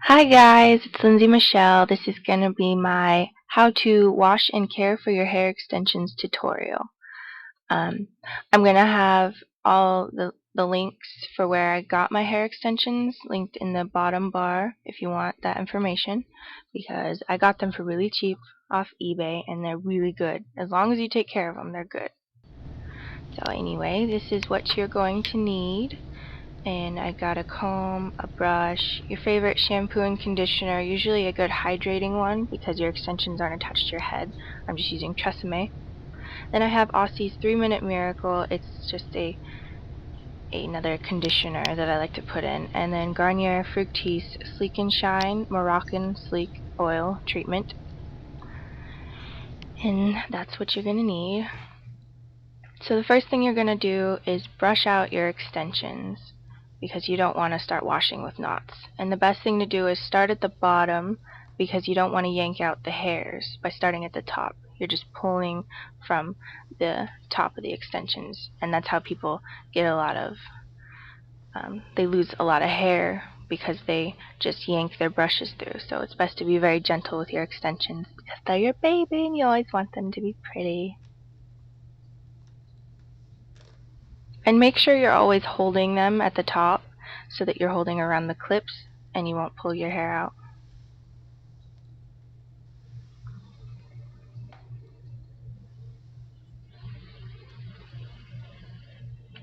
Hi guys, it's Lindsay Michelle. This is going to be my how to wash and care for your hair extensions tutorial. Um, I'm going to have all the links for where I got my hair extensions linked in the bottom bar if you want that information, because I got them for really cheap off eBay and they're really good. As long as you take care of them, they're good. So anyway, this is what you're going to need. And I got a comb, a brush, your favorite shampoo and conditioner, usually a good hydrating one because your extensions aren't attached to your head. I'm just using Tresemme. Then I have Aussie's 3-Minute Miracle. It's just another conditioner that I like to put in. And then Garnier Fructis Sleek and Shine Moroccan Sleek Oil Treatment. And that's what you're going to need. So the first thing you're going to do is brush out your extensions, because you don't want to start washing with knots. And the best thing to do is start at the bottom, because you don't want to yank out the hairs by starting at the top. You're just pulling from the top of the extensions, and that's how people get a lot of they lose a lot of hair because they just yank their brushes through. So it's best to be very gentle with your extensions because they're your baby and you always want them to be pretty. And make sure you're always holding them at the top so that you're holding around the clips and you won't pull your hair out.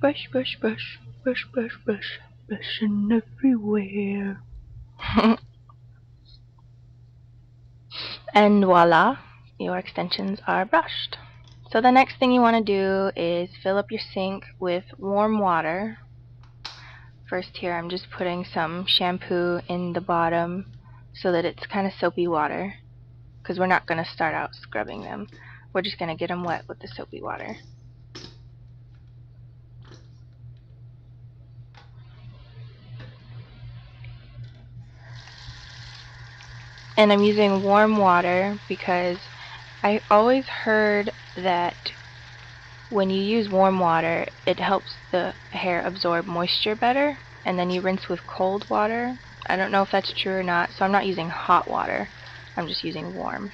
Brush, brush, brush, brush, brush, brush, brushing everywhere. And voila, your extensions are brushed. So the next thing you want to do is fill up your sink with warm water. First here I'm just putting some shampoo in the bottom so that it's kind of soapy water, because we're not going to start out scrubbing them. We're just going to get them wet with the soapy water. And I'm using warm water because I always heard that when you use warm water, it helps the hair absorb moisture better, and then you rinse with cold water. I don't know if that's true or not, so I'm not using hot water. I'm just using warm.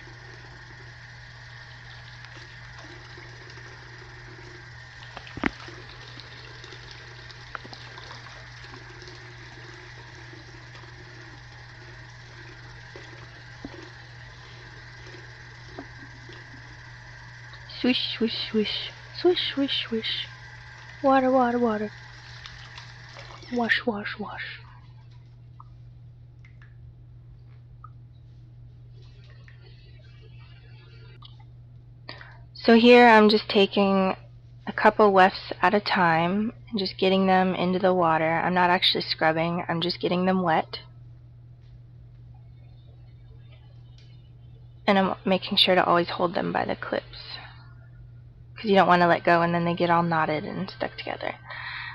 Swish, swish, swish. Swish, swish, swish. Water, water, water. Wash, wash, wash. So here I'm just taking a couple wefts at a time and just getting them into the water. I'm not actually scrubbing, I'm just getting them wet. And I'm making sure to always hold them by the clips, because you don't want to let go and then they get all knotted and stuck together.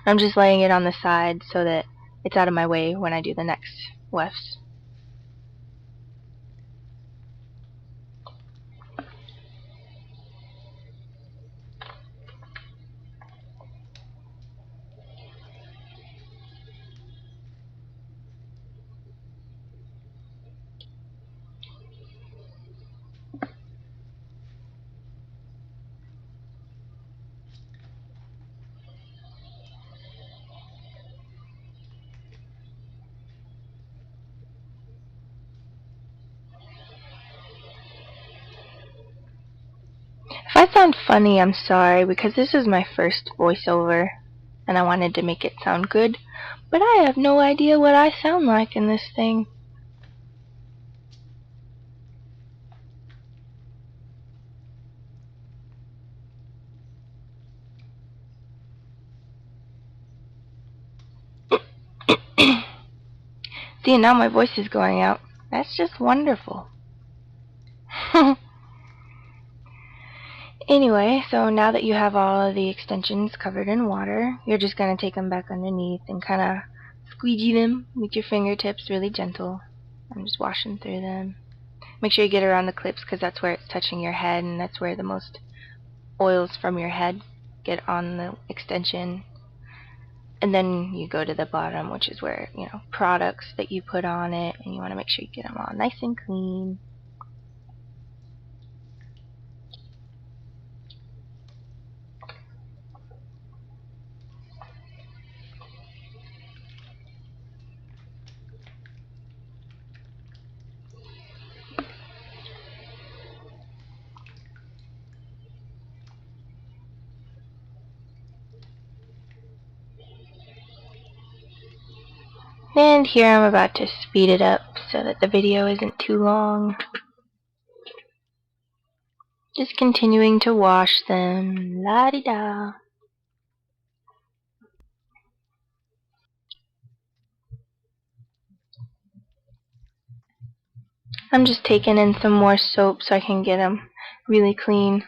I'm just laying it on the side so that it's out of my way when I do the next wefts. If I sound funny, I'm sorry, because this is my first voiceover and I wanted to make it sound good, but I have no idea what I sound like in this thing. See, now my voice is going out. That's just wonderful. Anyway, so now that you have all of the extensions covered in water, you're just going to take them back underneath and kind of squeegee them with your fingertips really gentle. I'm just washing through them. Make sure you get around the clips because that's where it's touching your head and that's where the most oils from your head get on the extension. And then you go to the bottom, which is where, products that you put on it, and you want to make sure you get them all nice and clean. And here I'm about to speed it up so that the video isn't too long. Just continuing to wash them. La-di-da. I'm just taking in some more soap so I can get them really clean.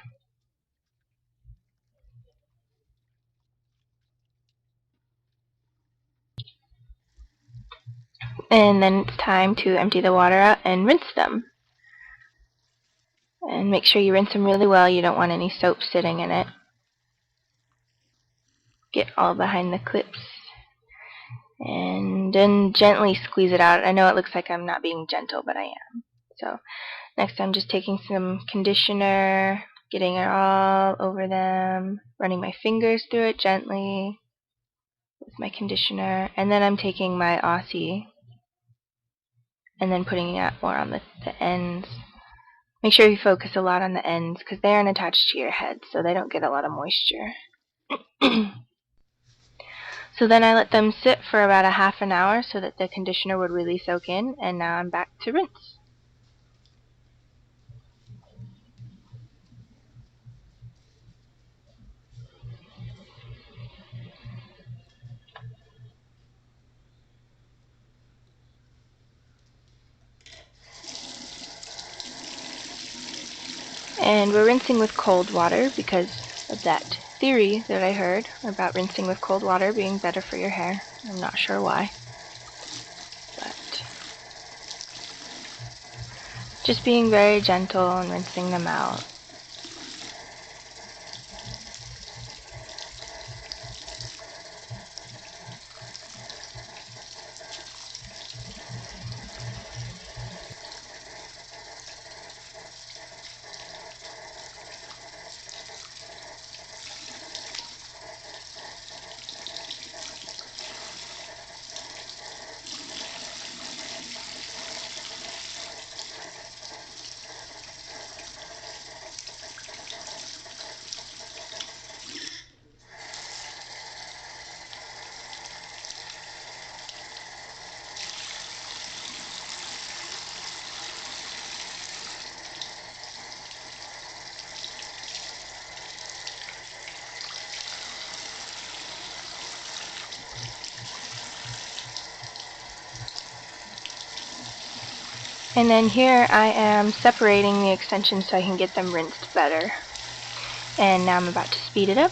And then it's time to empty the water out and rinse them. And make sure you rinse them really well. You don't want any soap sitting in it. Get all behind the clips. And then gently squeeze it out. I know it looks like I'm not being gentle, but I am. So next I'm just taking some conditioner, getting it all over them, running my fingers through it gently with my conditioner, and then I'm taking my Aussie and then putting it more on the ends. Make sure you focus a lot on the ends because they aren't attached to your head, so they don't get a lot of moisture. So then I let them sit for about a half an hour so that the conditioner would really soak in, and now I'm back to rinse. And we're rinsing with cold water because of that theory that I heard about rinsing with cold water being better for your hair. I'm not sure why, but just being very gentle and rinsing them out. And then here I am separating the extensions so I can get them rinsed better. And now I'm about to speed it up.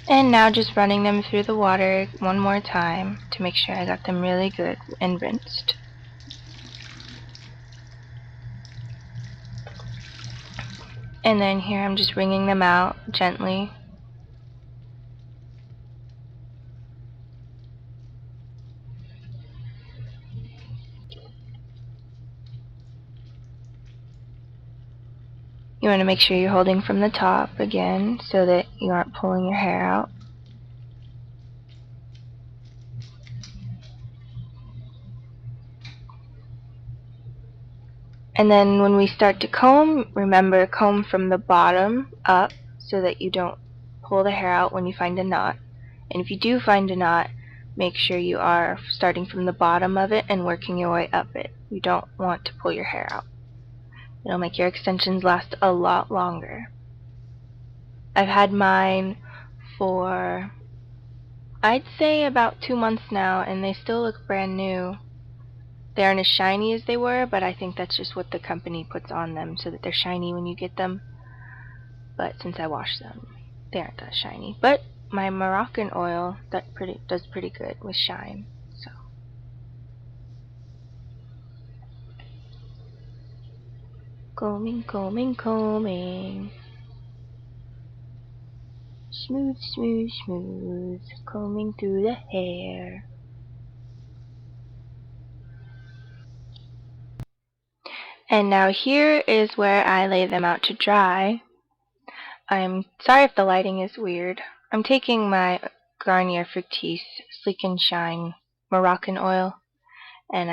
And now just running them through the water one more time to make sure I got them really good and rinsed. And then here I'm just wringing them out gently. You want to make sure you're holding from the top again so that you aren't pulling your hair out. And then when we start to comb, remember, comb from the bottom up so that you don't pull the hair out when you find a knot. And if you do find a knot, make sure you are starting from the bottom of it and working your way up it. You don't want to pull your hair out. It'll make your extensions last a lot longer. I've had mine for, I'd say, about 2 months now, and they still look brand new. They aren't as shiny as they were, but I think that's just what the company puts on them so that they're shiny when you get them. But since I washed them, they aren't that shiny. But my Moroccan oil does pretty good with shine. So combing, combing, combing. Smooth, smooth, smooth, combing through the hair. And now here is where I lay them out to dry. I'm sorry if the lighting is weird. I'm taking my Garnier Fructis Sleek and Shine Moroccan oil, and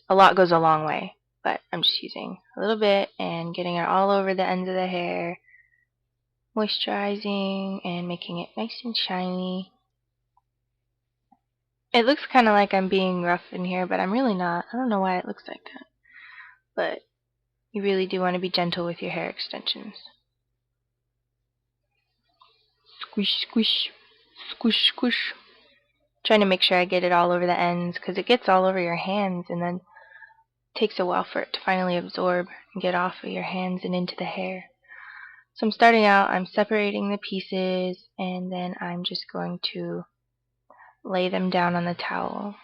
a lot goes a long way, but I'm just using a little bit and getting it all over the ends of the hair, moisturizing and making it nice and shiny. It looks kind of like I'm being rough in here, but I'm really not. I don't know why it looks like that, but you really do want to be gentle with your hair extensions. Squish, squish, squish, squish. Trying to make sure I get it all over the ends, because it gets all over your hands and then it takes a while for it to finally absorb and get off of your hands and into the hair. So I'm starting out, I'm separating the pieces, and then I'm just going to lay them down on the towel.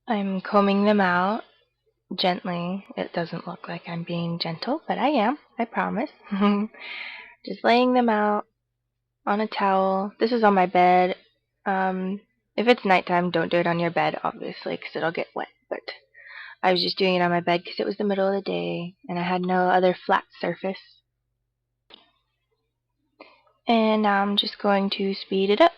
I'm combing them out gently. It doesn't look like I'm being gentle, but I am, I promise. Just laying them out on a towel. This is on my bed. If it's nighttime, don't do it on your bed, obviously, because it'll get wet. But I was just doing it on my bed because it was the middle of the day and I had no other flat surface. And now I'm just going to speed it up.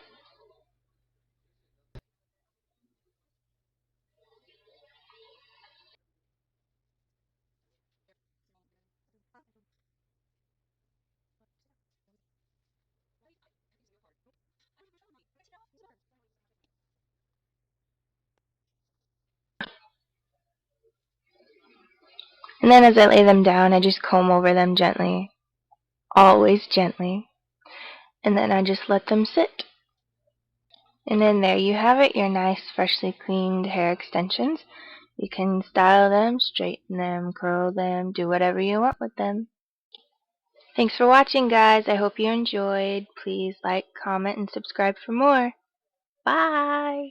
And then as I lay them down, I just comb over them gently. Always gently. And then I just let them sit. And then there you have it, your nice, freshly cleaned hair extensions. You can style them, straighten them, curl them, do whatever you want with them. Thanks for watching, guys. I hope you enjoyed. Please like, comment, and subscribe for more. Bye!